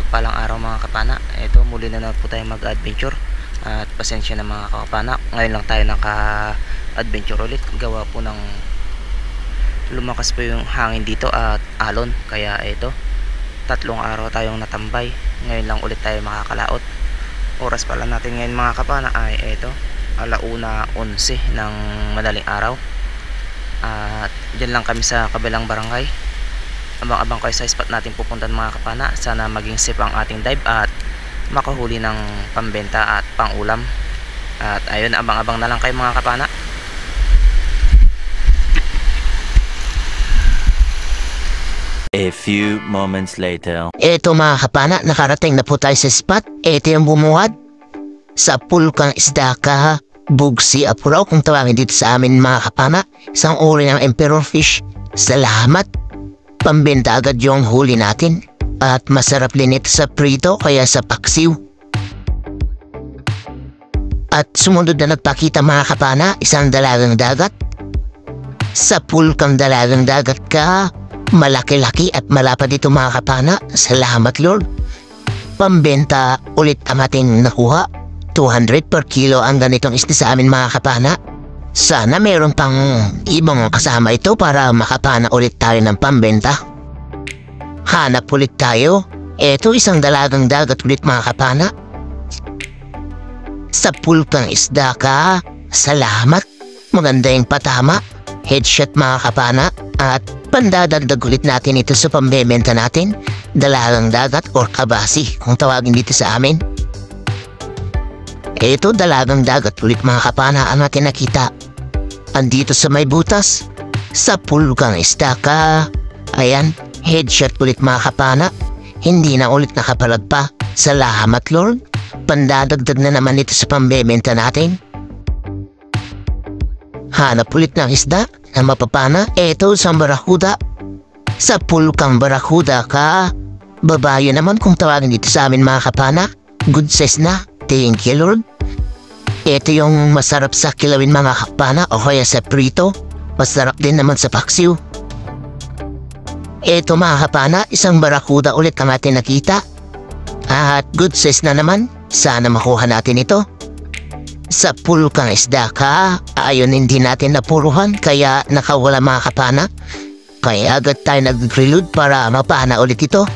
mapagpalang araw mga kapana. Ito muli na naman po tayo mag-adventure. At pasensya na mga kapana, ngayon lang tayo naka-adventure ulit. Gawa po ng lumakas po yung hangin dito at alon. Kaya ito, 3 araw tayong natambay. Ngayon lang ulit tayo makakalaot. Oras pala natin ngayon mga kapana ay ito, 1:11 ng madaling araw. At dyan lang kami sa kabilang barangay. Abang-abang kayo sa spot natin pupuntan mga kapana. Sana maging safe ang ating dive at makahuli ng pambenta at pangulam. At ayun, abang-abang na lang kayo mga kapana. A few moments later. Eto mga kapana, nakarating na po tayo sa spot. Eto yung bumuhat sa pulkang isda ka bugsi apuraw kung tawagin dito sa amin mga kapana. Isang uri ng emperor fish. Salamat. Pambenta agad yung huli natin. At masarap din ito sa prito kaya sa paksiw. At sumunod na nagpakita mga kapana, isang dalagang dagat. Sa pulkang dalagang dagat ka, malaki-laki at malapad ito mga kapana. Salamat Lord. Pambenta ulit ang ating nakuha. 200 per kilo ang ganitong isda sa amin mga kapana. Sana meron pang ibang kasama ito para makapana ulit tayo ng pambenta. Hanap ulit tayo. Eto isang dalagang dagat ulit mga kapana. Sa pulkang isda ka. Salamat. Maganda yung patama. Headshot mga kapana. At pandadagdag ulit natin ito sa pambebenta natin. Dalagang dagat or kabasi kung tawagin dito sa amin. Eto dalagang dagat ulit mga kapana ang natin nakita. Andito sa may butas. Sa pulkang isda ka. Ayan, headshot ulit mga kapana. Hindi na ulit nakapalag pa. Salamat Lord. Pandadagdag na naman ito sa pambebenta natin. Hanap ulit ng isda na mapapana. Eto sa barakuda. Sa pulkang barakuda ka. Babayo naman kung tawagin dito sa amin mga kapana. Good size na. Thank you Lord. Ito yung masarap sa kilawin mga kapana o kaya sa prito. Masarap din naman sa paksiw. Ito mga kapana, isang barakuda ulit ang atin nakita. At good size na naman. Sana makuha natin ito. Sa pulkang isda ka, ayon hindi natin napuruhan kaya nakawala mga kapana. Kaya agad tayo nag-reload para mapana ulit ito.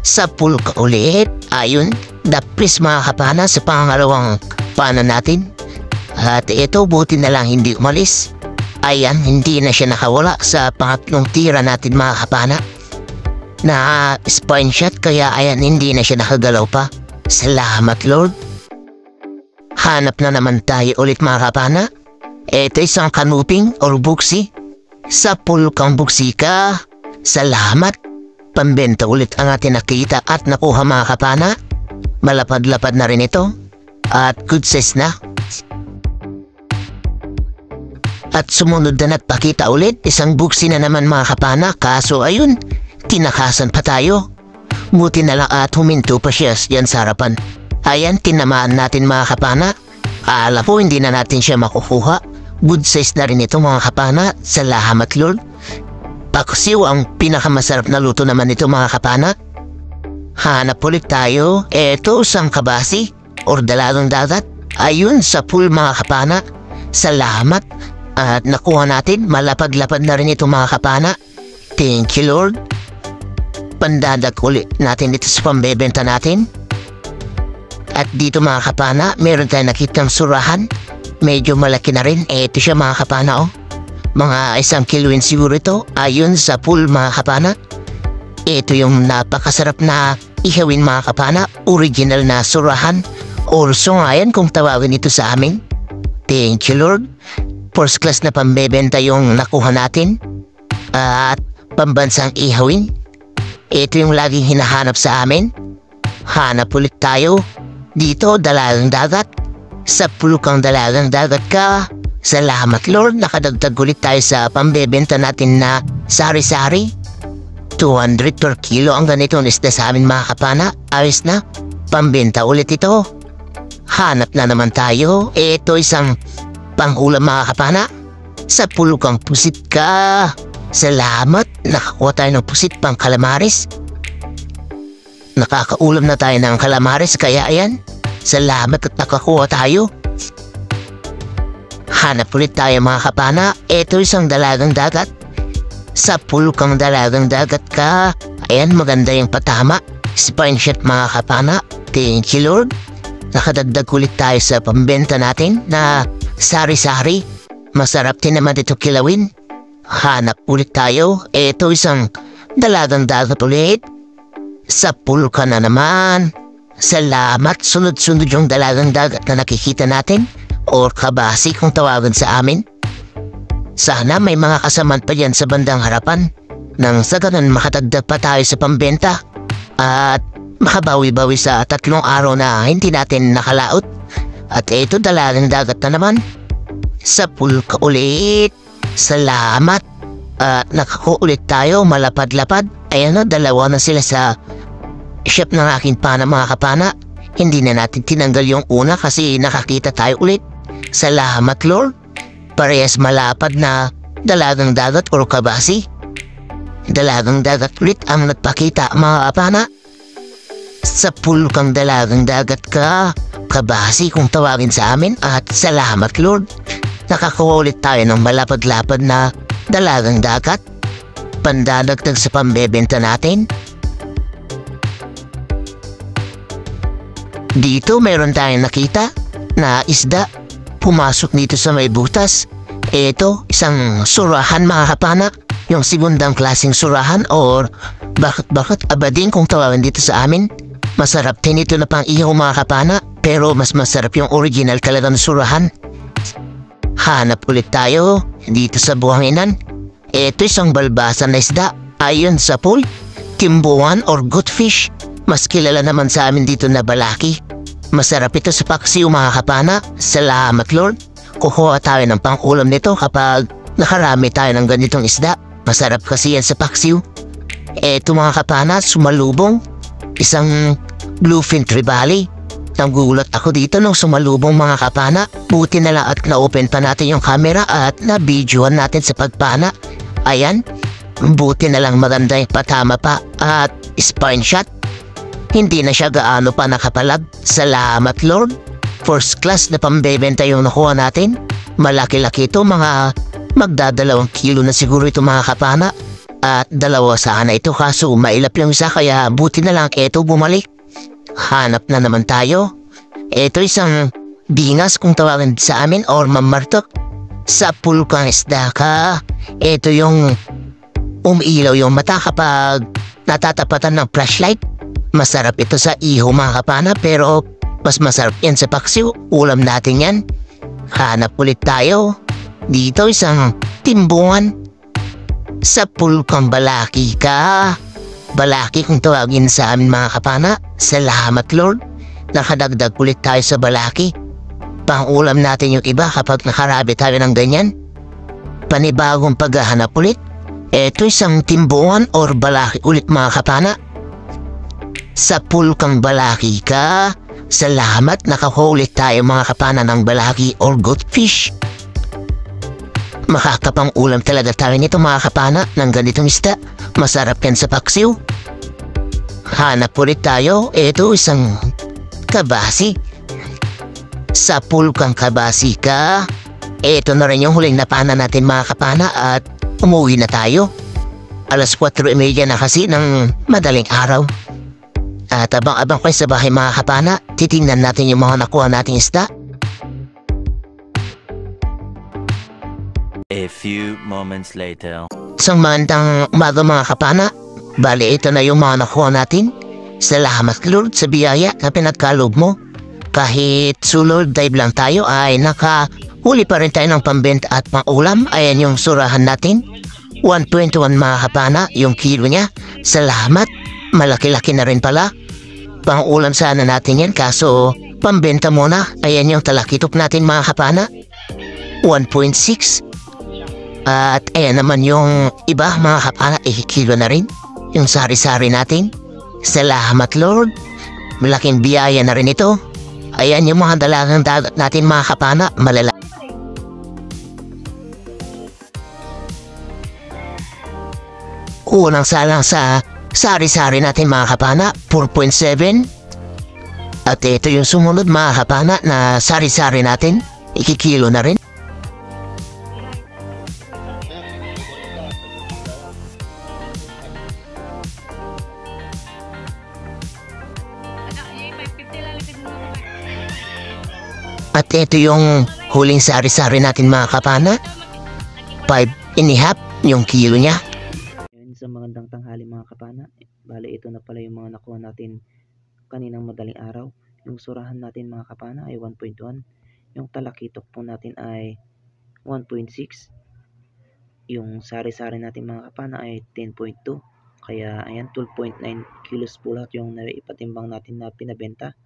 Sa pulka ulit, ayon, dapis mga kapana sa pangalawang pana natin. At ito buti na lang hindi umalis. Ayan, hindi na siya nakawala sa pangatlong tira natin mga kapana. Na spine shot kaya ayan hindi na siya nakagalaw pa. Salamat Lord. Hanap na naman tayo ulit mga kapana. Ito isang kanuping or buksi. Sa pulkang buksi ka. Salamat. Pambenta ulit ang ating nakita at nakuha mga kapana. Malapad-lapad na rin ito. At good size na. At sumunod na nagpakita ulit. Isang buksi na naman mga kapana. Kaso ayun, tinakasan pa tayo. Buti na lang at huminto pa siya yan sa harapan. Ayan, tinamaan natin mga kapana. Alam po hindi na natin siya makukuha. Good size na rin ito mga kapana. Salamat Lord. Paksiw ang pinakamasarap na luto naman ito mga kapana. Hanap ulit tayo. Eto isang kabasi or dalagang dagat. Ayun sa pool mga kapana. Salamat. At nakuha natin. Malapad-lapad na rin ito mga kapana. Thank you Lord. Pandadag ulit natin dito sa pambebenta natin. At dito mga kapana, meron tayong nakitang surahan. Medyo malaki na rin. Eto siya mga kapana oh. Mga 1 kiloin siguro ito. Ayun sa pool mga kapana. Ito yung napakasarap na ihawin mga kapana. Original na surahan. Or sungayan kung tawagin ito sa amin. Thank you Lord. First class na pambebenta yung nakuha natin. At pambansang ihawin. Ito yung laging hinahanap sa amin. Hanap ulit tayo. Dito dalagang dagat. Sa pulkang dalagang dagat ka. Salamat Lord. Nakadagdag ulit tayo sa pambebenta natin na sari-sari. 200 per kilo ang ganito isda sa amin mga kapana. Ayos na. Pambenta ulit ito. Hanap na naman tayo. Ito isang panghulam mga kapana. Sa pulkang pusit ka. Salamat. Nakakuha tayo ng pusit pang kalamaris. nakakaulam na tayo ng calamares kaya ayan, salamat at nakakuha tayo. Hanap ulit tayo mga kapana. Ito isang dalagang dagat. Sa pulkang dalagang dagat ka. Ayan, maganda yung patama. Spine shot mga kapana. Thank you Lord. Nakadagdag ulit tayo sa pambenta natin na sari-sari. Masarap din naman dito kilawin. Hanap ulit tayo. Ito isang dalagang dagat ulit. Sa pulka na naman. Salamat. Sunod-sunod yung dalagang dagat na nakikita natin. Or kabasi kung tawagan sa amin. Sana may mga kasaman pa yan sa bandang harapan. Nang sa ganun makatagdag pa tayo sa pambenta. At makabawi-bawi sa 3 araw na hindi natin nakalaot. At ito dalagang dagat na naman. Sa pulka ulit. Salamat. At nakakuulit tayo malapad-lapad. Ayan o, 2 na sila sa ship ng aking pana mga kapana. Hindi na natin tinanggal yung una kasi nakakita tayo ulit. Salamat Lord. Parehas malapad na dalagang dagat o kabasi. Dalagang dagat ulit ang nagpakita mga kapana. Sa pulkang dalagang dagat ka. Kabasi kung tawagin sa amin. At salamat Lord. Nakakuha ulit tayo ng malapad-lapad na dalagang dagat. Pandadagdag sa pambebenta natin. Dito mayroon tayong nakita na isda. Pumasok dito sa may butas. Ito, isang surahan mga kapana. Yung segundang klaseng surahan or bakit abading kung tawagin dito sa amin. Masarap din ito na pang ihaw mga kapana. Pero mas masarap yung original talagang surahan. Hanap ulit tayo dito sa buhanginan. Ito isang balbasa na isda. Ayon sa pool, timbuhan or goldfish. Mas kilala naman sa amin dito na balaki. Masarap ito sa paksiw mga kapana. Salamat Lord. Kukuha tayo ng pang-ulam nito kapag nakarami tayo ng ganitong isda. Masarap kasi yan sa paksiw. Eto mga kapana, sumalubong. Isang bluefin trevally. Nagulat ako dito nung sumalubong mga kapana. Buti na lang at na-open pa natin yung camera at na-videoan natin sa pagpana. Ayan. Buti na lang maganda yung patama pa at spine shot. Hindi na siya gaano pa nakapalag. Salamat Lord. First class na pambebenta yung nakuha natin. Malaki-laki ito, mga magdadalawang kilo na siguro ito mga kapana. At 2 sana ito kaso mailap yung isa kaya buti na lang ito bumalik. Hanap na naman tayo. Ito isang bingas kung tawagin sa amin or mamartok. Sa pulkang isda ka. Ito yung umiilaw yung mata kapag natatapatan ng flashlight. Masarap ito sa iho mga kapana pero mas masarap yan sa paksiw. Ulam natin yan. Hanap ulit tayo. Dito isang timbungan. Sa pulkang balaki ka. Balaki kung tawagin sa amin mga kapana. Salamat Lord. Nakadagdag ulit tayo sa balaki. Pang-ulam natin yung iba kapag nakarabi tayo ng ganyan. Panibagong paghahanap ulit. Ito isang timbungan or balaki ulit mga kapana. Sa pulkang balaki ka. Salamat, nakakulit tayo mga kapana ng balaki or goldfish. Makakapang ulam talaga tayo nito mga kapana ng ganitong isda. Masarap yan sa paksiw. Hanap ulit tayo. Ito isang kabasi. Sa pulkang kabasi ka. Ito na rin yung huling napana natin mga kapana at umuwi na tayo. 4:30 na kasi ng madaling araw. At abang-abang kayo sa bahay mga kapana, titingnan natin yung mga nakuha nating isda. A few moments later. Isang magandang umaga mga kapana. Bali ito na yung mga nakuha natin. Salamat Lord sa biyaya na pinagkalob mo. Kahit sulod dive lang tayo ay nakahuli pa rin tayo ng pambenta at pang-ulam. Ayan yung surahan natin. 121 mga kapana yung kilo niya. Salamat. Malaki-laki na rin pala. Pang-ulam sana natin yan kaso pambenta muna. Ayan yung talakitop natin mga kapana. 1.6. At ayan naman yung iba mga kapana. Kilo na rin. Yung sari-sari natin. Salamat Lord. Malaking biyaya na rin ito. Ayan yung mga dalagang dagat natin mga kapana. Malala. Unang salang sa Sari-sari natin mga kapana, 4.7. At ito yung sumunod mga kapana na sari-sari natin. Ikikilo na rin. At ito yung huling sari-sari natin mga kapana. 5.5 yung kilo niya. Ayun, sa magandang tanghali mga kapana. Bale, ito na pala yung mga nakuha natin kaninang madaling araw. Yung surahan natin mga kapana ay 1.1. Yung talakitok po natin ay 1.6. Yung sari-sari natin mga kapana ay 10.2. Kaya ayan, 12.9 kilos po lahat yung naipatimbang natin na pinabenta.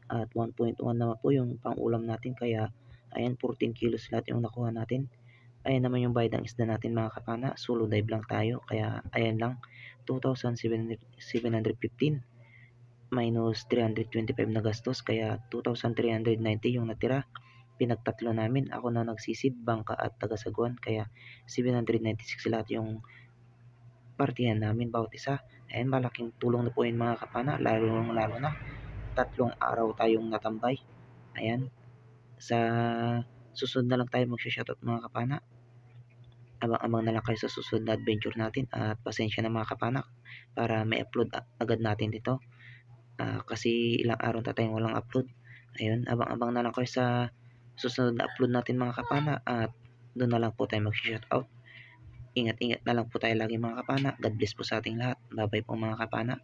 At 1.1 naman po yung pang-ulam natin. Kaya ayan, 14 kilos lahat yung nakuha natin. Ayan naman yung bayad ng isda natin mga kapana. Solo dive lang tayo. Kaya ayan lang, 2,715 minus 325 na gastos. Kaya 2,390 yung natira. Pinagtatlo namin. Ako na nagsisid, bangka at taga-saguan. Kaya 796 lahat yung partihan namin bawat isa. Ayan, malaking tulong na po yun mga kapana. Lalo na 3 araw tayong natambay. Ayan. Sa susunod na lang tayo mag-shoutout mga kapana. Abang-abang na lang kayo sa susunod na adventure natin. At pasensya na mga kapana para may upload agad natin dito. Kasi ilang araw na tayong walang upload. Ayun, abang-abang na lang kayo sa susunod na upload natin mga kapana. At doon na lang po tayo mag-shoutout. Ingat-ingat na lang po tayo lagi mga kapana. God bless po sa ating lahat. Bye-bye po mga kapana.